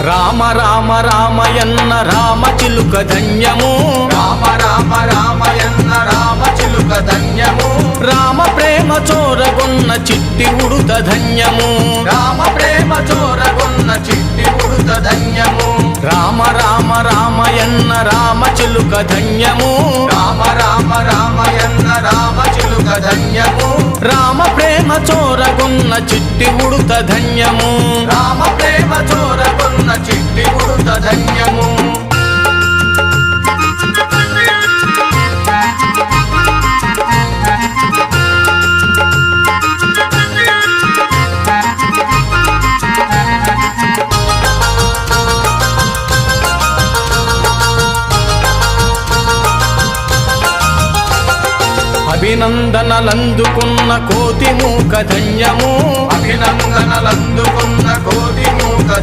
రామ రామ రామయన్న రామ చిలుక ధన్యము రామ రామ రామయన్న రామ చిలుక ధన్యము రామ ప్రేమ చోరగొన్న చిట్టి ఉడుత ధన్యము రామ ప్రేమ చోరగొన్న చిట్టి ఉడుత ధన్యము రామ రామ రామయన్న రామ చిలుక ధన్యము రామ రామ రామయన్న రామ చిలుక ధన్యము రామ ప్రేమ చోరగొన్న చిట్టి ఉడుత ధన్యము రామ ప్రేమ చోరగొన్న చిట్టి ఉడుత ధన్యము అభినందనలందుకున్న కోతి మూక ధన్యము అభినందనలందుకున్న కోటి